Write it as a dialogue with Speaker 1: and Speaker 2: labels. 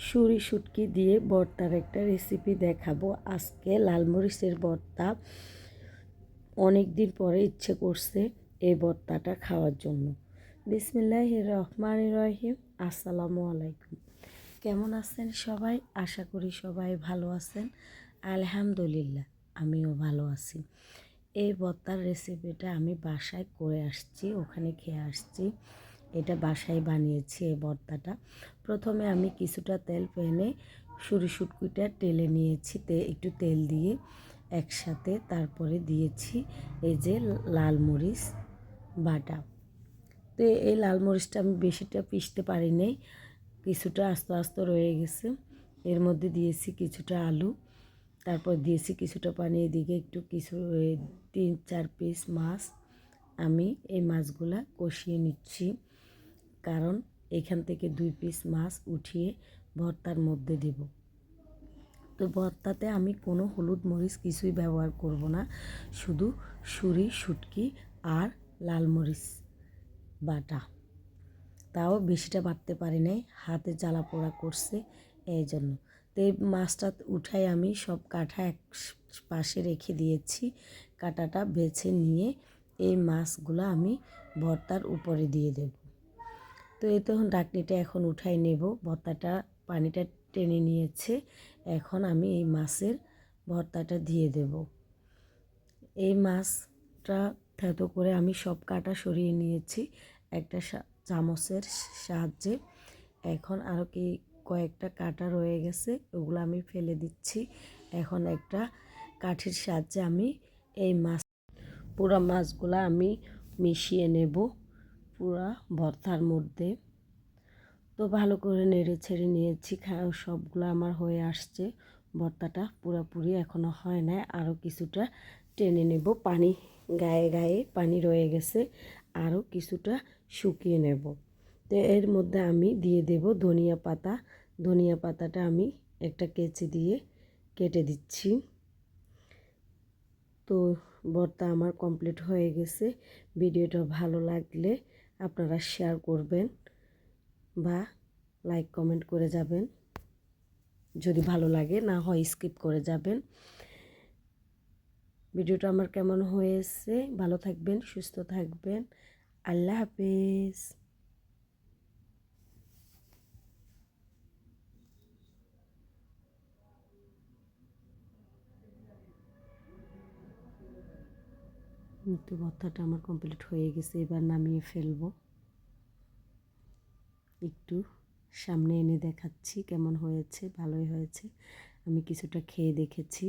Speaker 1: শুঁড়ি শুটকি দিয়ে ভর্তার একটা রেসিপি দেখাবো আজকে। লাল মরিচের ভর্তা, অনেক দিন পরে ইচ্ছে করছে এই ভর্তাটা খাওয়ার জন্য। বিসমিল্লাহির রহমানির রহিম। আসসালামু আলাইকুম। কেমন আছেন সবাই? আশা করি সবাই ভালো আছেন। আলহামদুলিল্লাহ, আমিও ভালো আছি। এই ভর্তার রেসিপিটা আমি বাসায় করে আসছি, ওখানে খেয়ে আসছি। এটা বাসায় বানিয়েছি এই ভর্তাটা। প্রথমে আমি কিছুটা তেল প্যানে শুঁড়ি শুটকিটা টেলে নিয়েছি, একটু তেল দিয়ে একসাথে। তারপরে দিয়েছি এই যে লাল মরিচ বাটা। তো এই লাল মরিচটা আমি বেশিটা পিষতে পারি নাই, কিছুটা আস্তে আস্তে রয়ে গেছে। এর মধ্যে দিয়েছি কিছুটা আলু, তারপর দিয়েছি কিছুটা পানি, এদিকে একটু কিছু 3-4 পিস মাছ। আমি এই মাছগুলা কষিয়ে নিচ্ছি, কারণ এখান থেকে 2 পিস মাছ উঠিয়ে ভর্তার মধ্যে দেব। তো ভর্তাতে আমি কোনো হলুদ মরিচ কিছুই ব্যবহার করব না, শুধু শুঁড়ি শুটকি আর লাল মরিচ বাটা। তাও বেশিটা বাটতে পারি নাই, হাতে জ্বালা পোড়া করছে এই জন্য। তো এই মাছটা উঠাই আমি সব কাঁটা এক পাশে রেখে দিয়েছি। কাঁটাটা বেছে নিয়ে এই মাছগুলো আমি ভর্তার উপরে দিয়ে দেব। তো এই তখন ডাকনিটা এখন উঠাই নেব। ভর্তাটা পানিটা টেনে নিয়েছে, এখন আমি এই মাছের ভর্তাটা দিয়ে দেব। এই মাছটা থেতো করে আমি সব কাঁটা সরিয়ে নিয়েছি একটা চামচের সাহায্যে। এখন আরও কয়েকটা কাঁটা রয়ে গেছে, ওগুলো আমি ফেলে দিচ্ছি। এখন একটা কাঠির সাহায্যে আমি এই পুরা মাছগুলো আমি মিশিয়ে নেব পুরা ভর্তার মধ্যে। তো ভালো করে নেড়ে ছেড়ে নিয়েছি, সবগুলো আমার হয়ে আসছে। ভর্তাটা পুরোপুরি এখনও হয় না, আরও কিছুটা টেনে নেব। পানি গায়ে গায়ে পানি রয়ে গেছে, আরও কিছুটা শুকিয়ে নেব। তো এর মধ্যে আমি দিয়ে দেব ধনিয়া পাতা। ধনিয়া পাতাটা আমি একটা কেচি দিয়ে কেটে দিচ্ছি। তো ভর্তা আমার কমপ্লিট হয়ে গেছে। ভিডিওটা ভালো লাগলে আপনারা শেয়ার করবেন বা লাইক কমেন্ট করে যাবেন, যদি ভালো লাগে, না হয় স্কিপ করে যাবেন। ভিডিওটা আমার কেমন হয়েছে? ভালো থাকবেন, সুস্থ থাকবেন। আল্লাহ হাফেজ। তো ভর্তাটা আমার কমপ্লিট হয়ে গেছে, এবার নামিয়ে ফেলবো। একটু সামনে এনে দেখাচ্ছি কেমন হয়েছে। ভালোই হয়েছে, আমি কিছুটা খেয়ে দেখেছি।